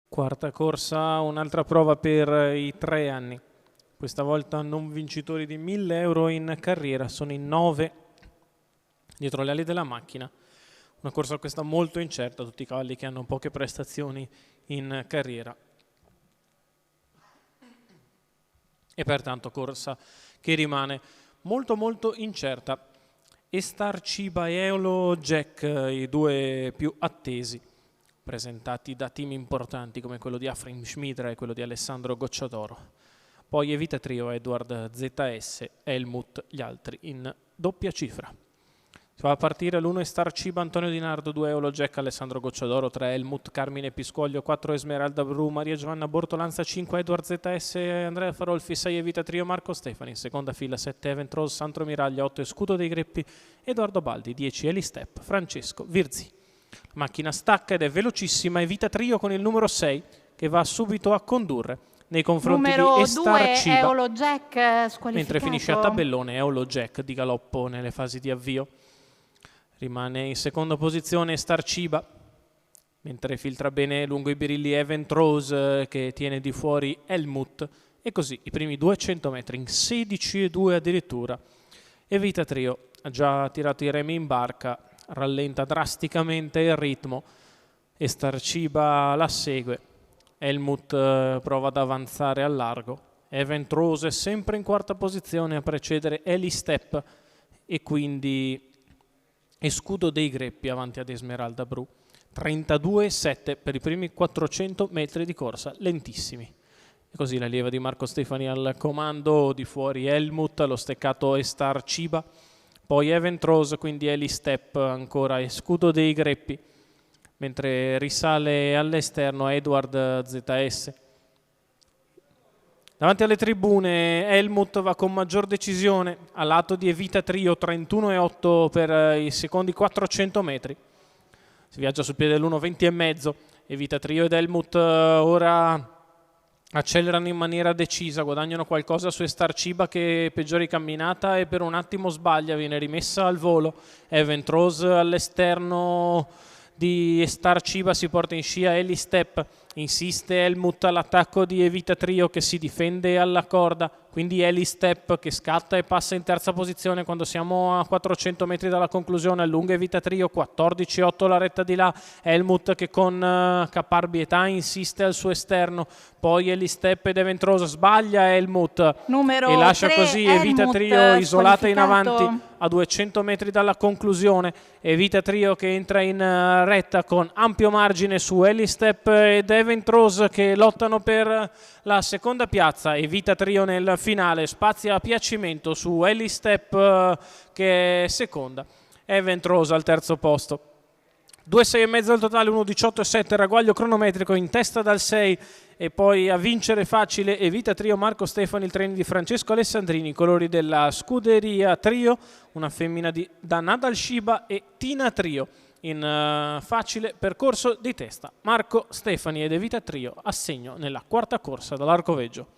Quarta corsa, un'altra prova per i 3 anni. Questa volta non vincitori di 1000 euro in carriera, sono in 9 dietro le ali della macchina. Una corsa questa molto incerta, tutti i cavalli che hanno poche prestazioni in carriera. E pertanto corsa che rimane molto incerta. Estar Ciba e Eolo Jack, i due più attesi, presentati da team importanti come quello di Afrim Schmidra e quello di Alessandro Gocciadoro. Poi Evita Trio, Edward ZS, Helmut, gli altri in doppia cifra. Si va a partire l'1 Star Ciba, Antonio Di Nardo, 2 Eolo Jack, Alessandro Gocciadoro, 3 Helmut, Carmine Piscoglio, 4 Esmeralda Bru, Maria Giovanna Bortolanza, 5 Edward ZS, Andrea Farolfi, 6 Evita Trio, Marco Stefani, in seconda fila 7 Event Rose, Sandro Miraglia, 8 Scudo dei Greppi, Edoardo Baldi, 10 Eli Step, Francesco Virzi. La macchina stacca ed è velocissima, Evita Trio con il numero 6 che va subito a condurre nei confronti di Estar Ciba. Eolo Jack squalificato. Mentre finisce a tabellone Eolo Jack di galoppo nelle fasi di avvio. Rimane in seconda posizione Star Ciba, mentre filtra bene lungo i birilli Event Rose che tiene di fuori Helmut, e così i primi 200 metri in 16,2 addirittura. Evita Trio ha già tirato i remi in barca, rallenta drasticamente il ritmo e Star Ciba la segue. Helmut prova ad avanzare al largo. Event Rose è sempre in quarta posizione a precedere Eli Step e quindi Scudo dei Greppi avanti ad Esmeralda Bru. 32,7 per i primi 400 metri di corsa, lentissimi. E così l'allieva di Marco Stefani al comando, di fuori Helmut, allo steccato Estar Ciba, poi Event Rose, quindi Eli Step ancora e Scudo dei Greppi, mentre risale all'esterno Edward ZS. Davanti alle tribune Helmut va con maggior decisione a lato di Evita Trio, 31,8 per i secondi 400 metri. Si viaggia sul piede dell'1,20,5. Evita Trio ed Helmut ora accelerano in maniera decisa, guadagnano qualcosa su Star Ciba che peggiora in camminata e per un attimo sbaglia, viene rimessa al volo. Event Rose all'esterno di Star Ciba si porta in scia Eli Step, insiste Helmut all'attacco di Evita Trio che si difende alla corda, quindi Eli Step che scatta e passa in terza posizione quando siamo a 400 metri dalla conclusione. Allunga Evita Trio, 14,8 la retta di là. Helmut che con caparbietà insiste al suo esterno, poi Eli Step ed Event Rose, sbaglia Helmut numero e lascia 3, così Evita Helmut, Trio isolata in squalificato. avanti a 200 metri dalla conclusione. Evita Trio che entra in retta con ampio margine su Eli Step ed Event Rose che lottano per la seconda piazza. Evita Trio nel finale spazia a piacimento su Eli Step che è seconda, Event Rose al terzo posto. 2,6,5 al totale, 1,18,7 il ragguaglio cronometrico, in testa dal 6 e poi a vincere facile Evita Trio, Marco Stefani, il treno di Francesco Alessandrini, colori della Scuderia Trio, una femmina da Nadal Shiba e Tina Trio in facile percorso di testa. Marco Stefani ed Evita Trio a segno nella quarta corsa dall'Arcoveggio.